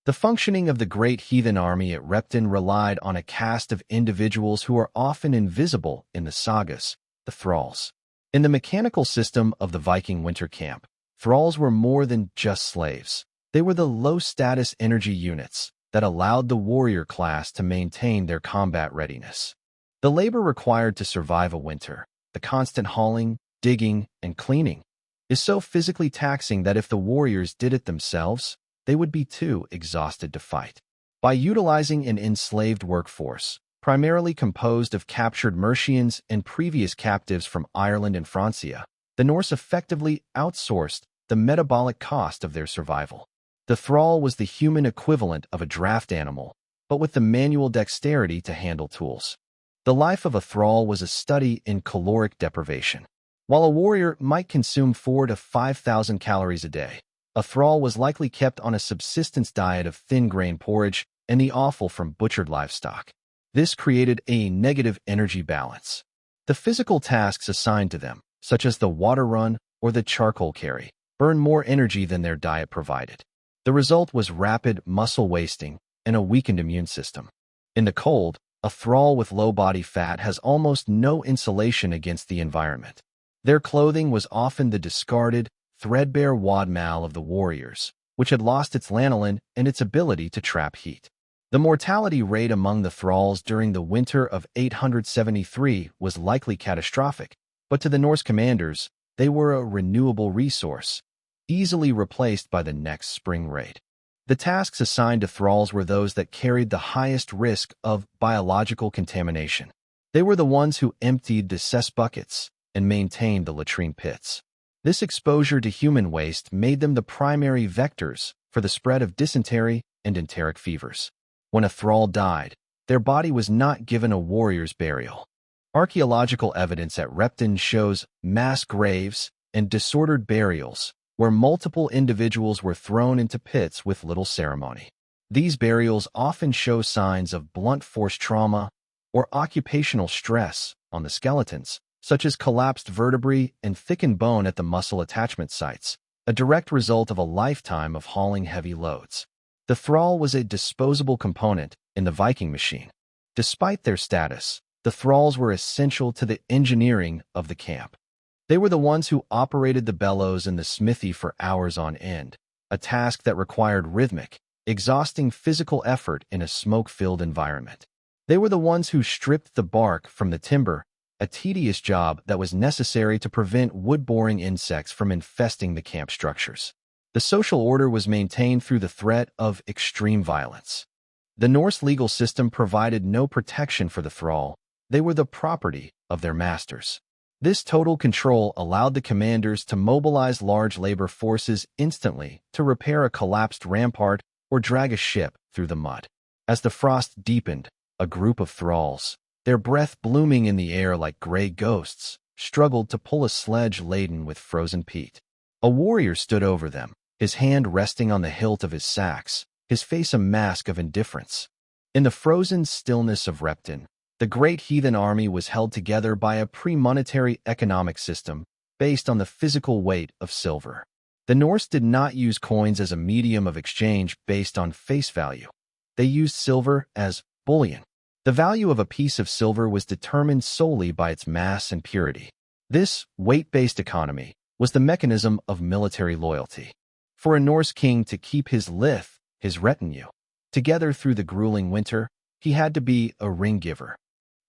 The functioning of the Great Heathen Army at Repton relied on a caste of individuals who are often invisible in the sagas, the thralls. In the mechanical system of the Viking winter camp, thralls were more than just slaves. They were the low-status energy units that allowed the warrior class to maintain their combat readiness. The labor required to survive a winter, the constant hauling, digging, and cleaning, is so physically taxing that if the warriors did it themselves, they would be too exhausted to fight. By utilizing an enslaved workforce, primarily composed of captured Mercians and previous captives from Ireland and Francia, the Norse effectively outsourced the metabolic cost of their survival. The thrall was the human equivalent of a draft animal, but with the manual dexterity to handle tools. The life of a thrall was a study in caloric deprivation. While a warrior might consume 4,000 to 5,000 calories a day, a thrall was likely kept on a subsistence diet of thin grain porridge and the offal from butchered livestock. This created a negative energy balance. The physical tasks assigned to them, such as the water run or the charcoal carry, burned more energy than their diet provided. The result was rapid muscle wasting and a weakened immune system. In the cold, a thrall with low body fat has almost no insulation against the environment. Their clothing was often the discarded, threadbare wadmal of the warriors, which had lost its lanolin and its ability to trap heat. The mortality rate among the thralls during the winter of 873 was likely catastrophic, but to the Norse commanders, they were a renewable resource, easily replaced by the next spring raid. The tasks assigned to thralls were those that carried the highest risk of biological contamination. They were the ones who emptied the cess buckets and maintained the latrine pits. This exposure to human waste made them the primary vectors for the spread of dysentery and enteric fevers. When a thrall died, their body was not given a warrior's burial. Archaeological evidence at Repton shows mass graves and disordered burials where multiple individuals were thrown into pits with little ceremony. These burials often show signs of blunt force trauma or occupational stress on the skeletons, such as collapsed vertebrae and thickened bone at the muscle attachment sites, a direct result of a lifetime of hauling heavy loads. The thrall was a disposable component in the Viking machine. Despite their status, the thralls were essential to the engineering of the camp. They were the ones who operated the bellows in the smithy for hours on end, a task that required rhythmic, exhausting physical effort in a smoke-filled environment. They were the ones who stripped the bark from the timber, a tedious job that was necessary to prevent wood-boring insects from infesting the camp structures. The social order was maintained through the threat of extreme violence. The Norse legal system provided no protection for the thrall. They were the property of their masters. This total control allowed the commanders to mobilize large labor forces instantly to repair a collapsed rampart or drag a ship through the mud. As the frost deepened, a group of thralls, their breath blooming in the air like gray ghosts, struggled to pull a sledge laden with frozen peat. A warrior stood over them, his hand resting on the hilt of his sax, his face a mask of indifference. In the frozen stillness of Repton, the Great Heathen Army was held together by a pre-monetary economic system based on the physical weight of silver. The Norse did not use coins as a medium of exchange based on face value. They used silver as bullion. The value of a piece of silver was determined solely by its mass and purity. This weight-based economy was the mechanism of military loyalty. For a Norse king to keep his lith, his retinue, together through the grueling winter, he had to be a ring-giver.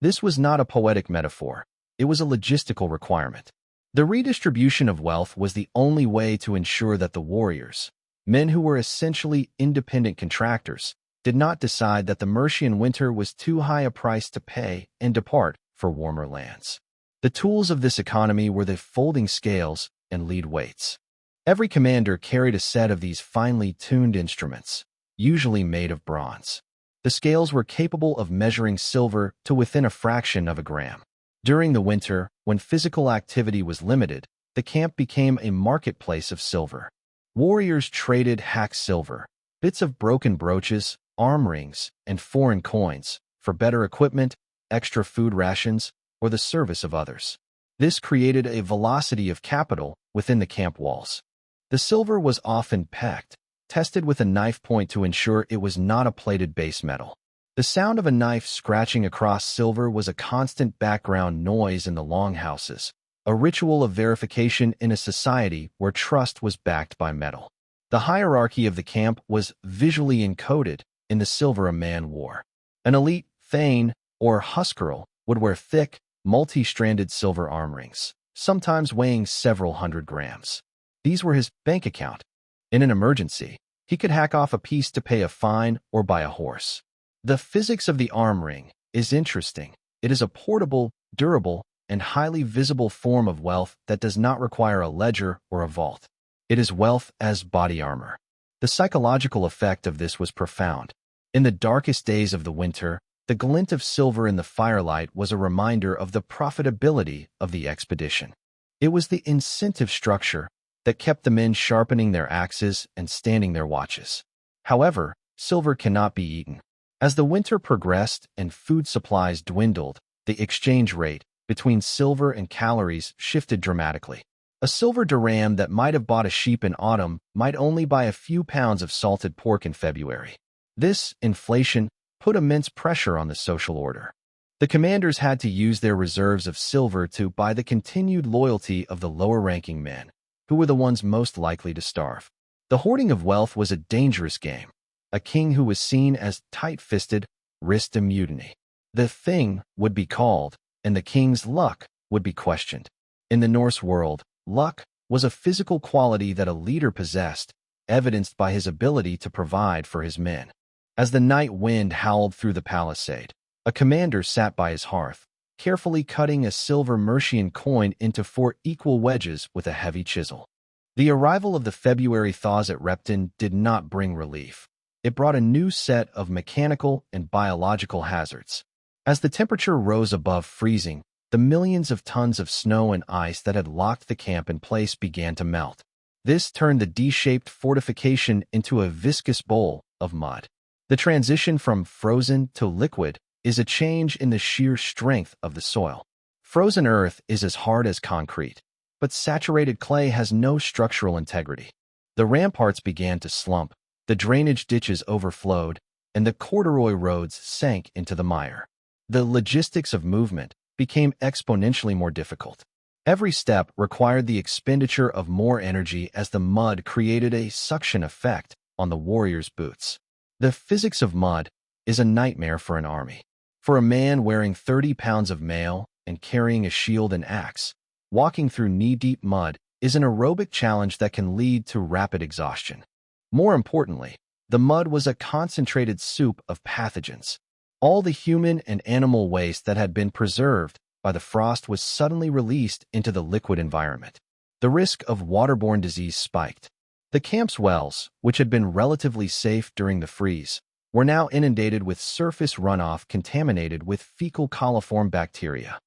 This was not a poetic metaphor. It was a logistical requirement. The redistribution of wealth was the only way to ensure that the warriors, men who were essentially independent contractors, did not decide that the Mercian winter was too high a price to pay and depart for warmer lands. The tools of this economy were the folding scales and lead weights. Every commander carried a set of these finely tuned instruments, usually made of bronze. The scales were capable of measuring silver to within a fraction of a gram. During the winter, when physical activity was limited, the camp became a marketplace of silver. Warriors traded hack silver, bits of broken brooches, arm rings, and foreign coins, for better equipment, extra food rations, or the service of others. This created a velocity of capital within the camp walls. The silver was often pecked, tested with a knife point to ensure it was not a plated base metal. The sound of a knife scratching across silver was a constant background noise in the longhouses, a ritual of verification in a society where trust was backed by metal. The hierarchy of the camp was visually encoded in the silver a man wore. An elite thane or huskarl would wear thick, multi-stranded silver arm rings, sometimes weighing several hundred grams. These were his bank account. In an emergency, he could hack off a piece to pay a fine or buy a horse. The physics of the arm ring is interesting. It is a portable, durable, and highly visible form of wealth that does not require a ledger or a vault. It is wealth as body armor. The psychological effect of this was profound. In the darkest days of the winter, the glint of silver in the firelight was a reminder of the profitability of the expedition. It was the incentive structure that kept the men sharpening their axes and standing their watches. However, silver cannot be eaten. As the winter progressed and food supplies dwindled, the exchange rate between silver and calories shifted dramatically. A silver dirham that might have bought a sheep in autumn might only buy a few pounds of salted pork in February. This inflation put immense pressure on the social order. The commanders had to use their reserves of silver to buy the continued loyalty of the lower-ranking men, who were the ones most likely to starve. The hoarding of wealth was a dangerous game. A king who was seen as tight-fisted risked a mutiny. The thing would be called, and the king's luck would be questioned. In the Norse world, luck was a physical quality that a leader possessed, evidenced by his ability to provide for his men. As the night wind howled through the palisade, a commander sat by his hearth, carefully cutting a silver Mercian coin into 4 equal wedges with a heavy chisel. The arrival of the February thaws at Repton did not bring relief. It brought a new set of mechanical and biological hazards. As the temperature rose above freezing, the millions of tons of snow and ice that had locked the camp in place began to melt. This turned the D-shaped fortification into a viscous bowl of mud. The transition from frozen to liquid is a change in the sheer strength of the soil. Frozen earth is as hard as concrete, but saturated clay has no structural integrity. The ramparts began to slump, the drainage ditches overflowed, and the corduroy roads sank into the mire. The logistics of movement became exponentially more difficult. Every step required the expenditure of more energy as the mud created a suction effect on the warriors' boots. The physics of mud is a nightmare for an army. For a man wearing 30 pounds of mail and carrying a shield and axe, walking through knee-deep mud is an aerobic challenge that can lead to rapid exhaustion. More importantly, the mud was a concentrated soup of pathogens. All the human and animal waste that had been preserved by the frost was suddenly released into the liquid environment. The risk of waterborne disease spiked. The camp's wells, which had been relatively safe during the freeze, were now inundated with surface runoff contaminated with fecal coliform bacteria.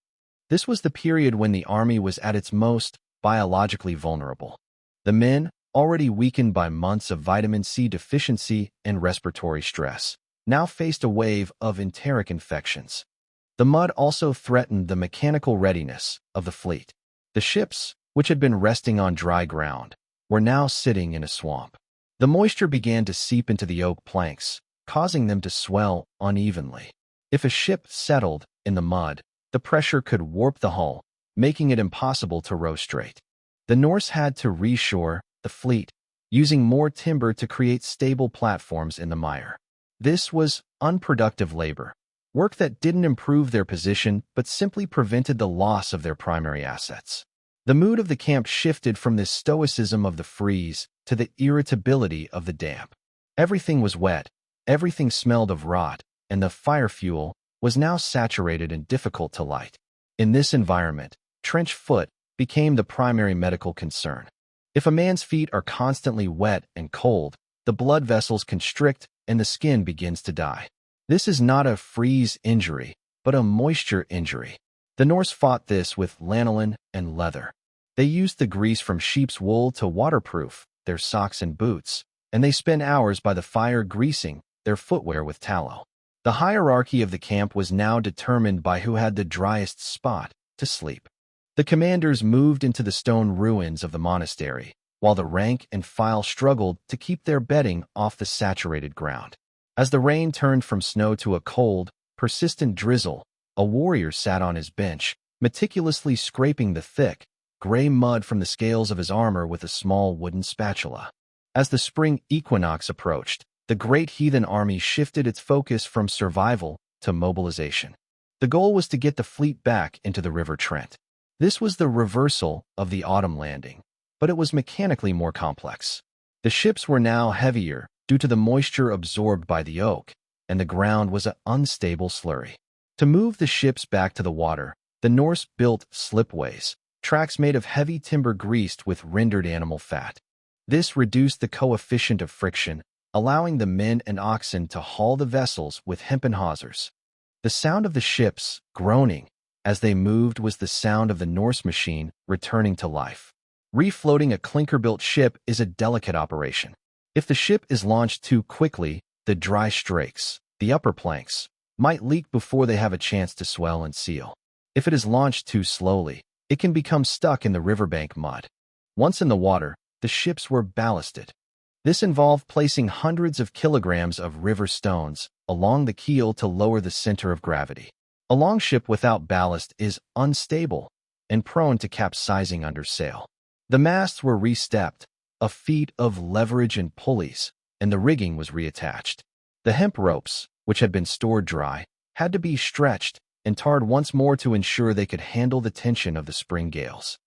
This was the period when the army was at its most biologically vulnerable. The men, already weakened by months of vitamin C deficiency and respiratory stress, now faced a wave of enteric infections. The mud also threatened the mechanical readiness of the fleet. The ships, which had been resting on dry ground, were now sitting in a swamp. The moisture began to seep into the oak planks, causing them to swell unevenly. If a ship settled in the mud, the pressure could warp the hull, making it impossible to row straight. The Norse had to reshore the fleet, using more timber to create stable platforms in the mire. This was unproductive labor, work that didn't improve their position but simply prevented the loss of their primary assets. The mood of the camp shifted from the stoicism of the freeze to the irritability of the damp. Everything was wet, everything smelled of rot, and the fire fuel was now saturated and difficult to light. In this environment, trench foot became the primary medical concern. If a man's feet are constantly wet and cold, the blood vessels constrict and the skin begins to die. This is not a freeze injury, but a moisture injury. The Norse fought this with lanolin and leather. They used the grease from sheep's wool to waterproof their socks and boots, and they spent hours by the fire greasing their footwear with tallow. The hierarchy of the camp was now determined by who had the driest spot to sleep. The commanders moved into the stone ruins of the monastery, while the rank and file struggled to keep their bedding off the saturated ground. As the rain turned from snow to a cold, persistent drizzle, a warrior sat on his bench, meticulously scraping the thick, gray mud from the scales of his armor with a small wooden spatula. As the spring equinox approached, the Great Heathen Army shifted its focus from survival to mobilization. The goal was to get the fleet back into the River Trent. This was the reversal of the autumn landing, but it was mechanically more complex. The ships were now heavier due to the moisture absorbed by the oak, and the ground was an unstable slurry. To move the ships back to the water, the Norse built slipways, tracks made of heavy timber greased with rendered animal fat. This reduced the coefficient of friction, allowing the men and oxen to haul the vessels with hempen hawsers. The sound of the ships groaning as they moved was the sound of the Norse machine returning to life. Refloating a clinker-built ship is a delicate operation. If the ship is launched too quickly, the dry strakes, the upper planks, might leak before they have a chance to swell and seal. If it is launched too slowly, it can become stuck in the riverbank mud. Once in the water, the ships were ballasted. This involved placing hundreds of kilograms of river stones along the keel to lower the center of gravity. A longship without ballast is unstable and prone to capsizing under sail. The masts were re-stepped, a feat of leverage and pulleys, and the rigging was reattached. The hemp ropes, which had been stored dry, had to be stretched and tarred once more to ensure they could handle the tension of the spring gales.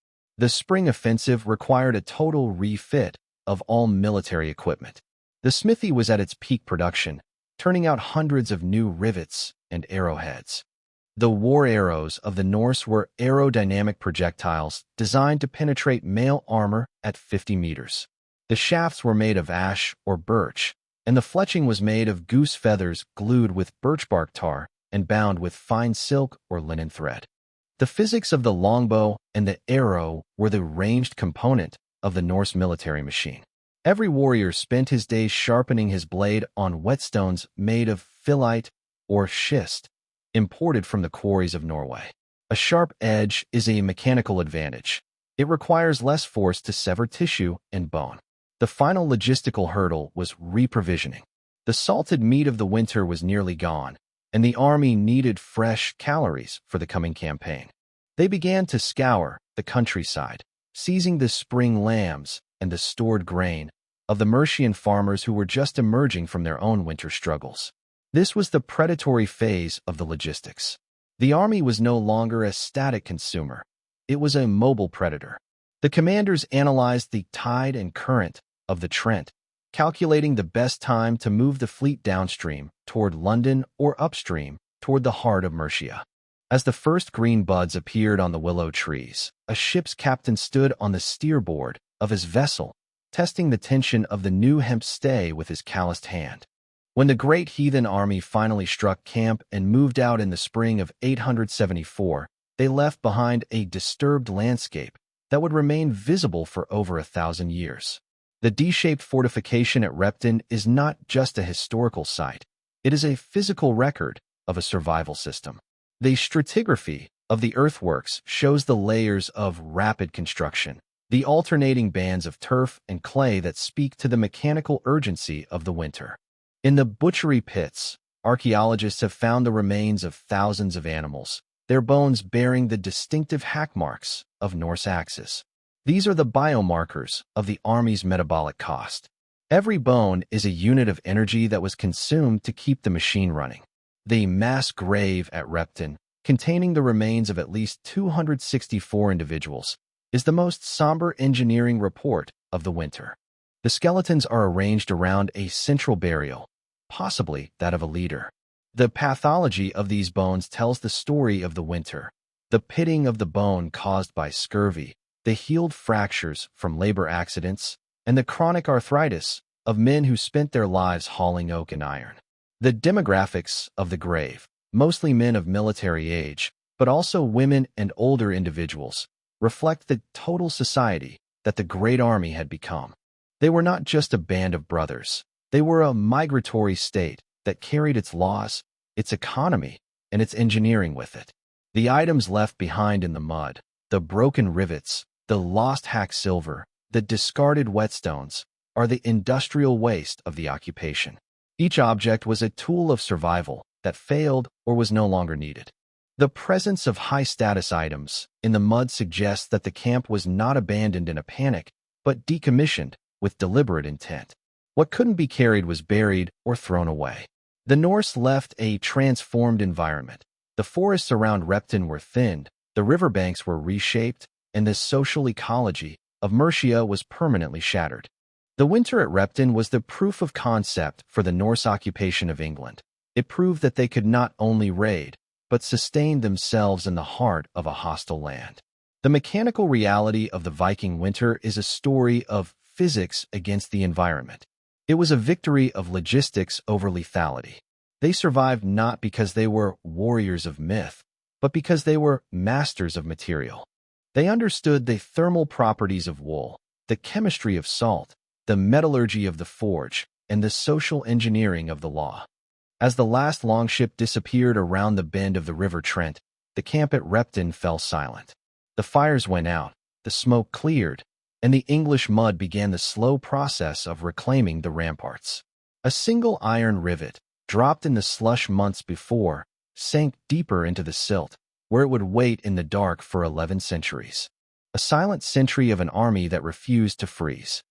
The spring offensive required a total refit of all military equipment. The smithy was at its peak production, turning out hundreds of new rivets and arrowheads. The war arrows of the Norse were aerodynamic projectiles designed to penetrate mail armor at 50 meters. The shafts were made of ash or birch, and the fletching was made of goose feathers glued with birch bark tar and bound with fine silk or linen thread. The physics of the longbow and the arrow were the ranged component of the Norse military machine. Every warrior spent his days sharpening his blade on whetstones made of phyllite or schist, imported from the quarries of Norway. A sharp edge is a mechanical advantage. It requires less force to sever tissue and bone. The final logistical hurdle was reprovisioning. The salted meat of the winter was nearly gone, and the army needed fresh calories for the coming campaign. They began to scour the countryside, seizing the spring lambs and the stored grain of the Mercian farmers who were just emerging from their own winter struggles. This was the predatory phase of the logistics. The army was no longer a static consumer. It was a mobile predator. The commanders analyzed the tide and current of the Trent, calculating the best time to move the fleet downstream toward London or upstream toward the heart of Mercia. As the first green buds appeared on the willow trees, a ship's captain stood on the steerboard of his vessel, testing the tension of the new hemp stay with his calloused hand. When the Great Heathen Army finally struck camp and moved out in the spring of 874, they left behind a disturbed landscape that would remain visible for over 1,000 years. The D-shaped fortification at Repton is not just a historical site. It is a physical record of a survival system. The stratigraphy of the earthworks shows the layers of rapid construction, the alternating bands of turf and clay that speak to the mechanical urgency of the winter. In the butchery pits, archaeologists have found the remains of thousands of animals, their bones bearing the distinctive hack marks of Norse axes. These are the biomarkers of the army's metabolic cost. Every bone is a unit of energy that was consumed to keep the machine running. The mass grave at Repton, containing the remains of at least 264 individuals, is the most somber engineering report of the winter. The skeletons are arranged around a central burial, possibly that of a leader. The pathology of these bones tells the story of the winter. The pitting of the bone caused by scurvy, the healed fractures from labor accidents, and the chronic arthritis of men who spent their lives hauling oak and iron. The demographics of the grave, mostly men of military age, but also women and older individuals, reflect the total society that the Great Army had become. They were not just a band of brothers. They were a migratory state that carried its laws, its economy, and its engineering with it. The items left behind in the mud, the broken rivets, the lost hack silver, the discarded whetstones, are the industrial waste of the occupation. Each object was a tool of survival that failed or was no longer needed. The presence of high-status items in the mud suggests that the camp was not abandoned in a panic, but decommissioned with deliberate intent. What couldn't be carried was buried or thrown away. The Norse left a transformed environment. The forests around Repton were thinned, the riverbanks were reshaped, and the social ecology of Mercia was permanently shattered. The winter at Repton was the proof of concept for the Norse occupation of England. It proved that they could not only raid, but sustain themselves in the heart of a hostile land. The mechanical reality of the Viking winter is a story of physics against the environment. It was a victory of logistics over lethality. They survived not because they were warriors of myth, but because they were masters of material. They understood the thermal properties of wool, the chemistry of salt, the metallurgy of the forge, and the social engineering of the law. As the last longship disappeared around the bend of the River Trent, the camp at Repton fell silent. The fires went out, the smoke cleared, and the English mud began the slow process of reclaiming the ramparts. A single iron rivet, dropped in the slush months before, sank deeper into the silt, where it would wait in the dark for 11 centuries. A silent sentry of an army that refused to freeze.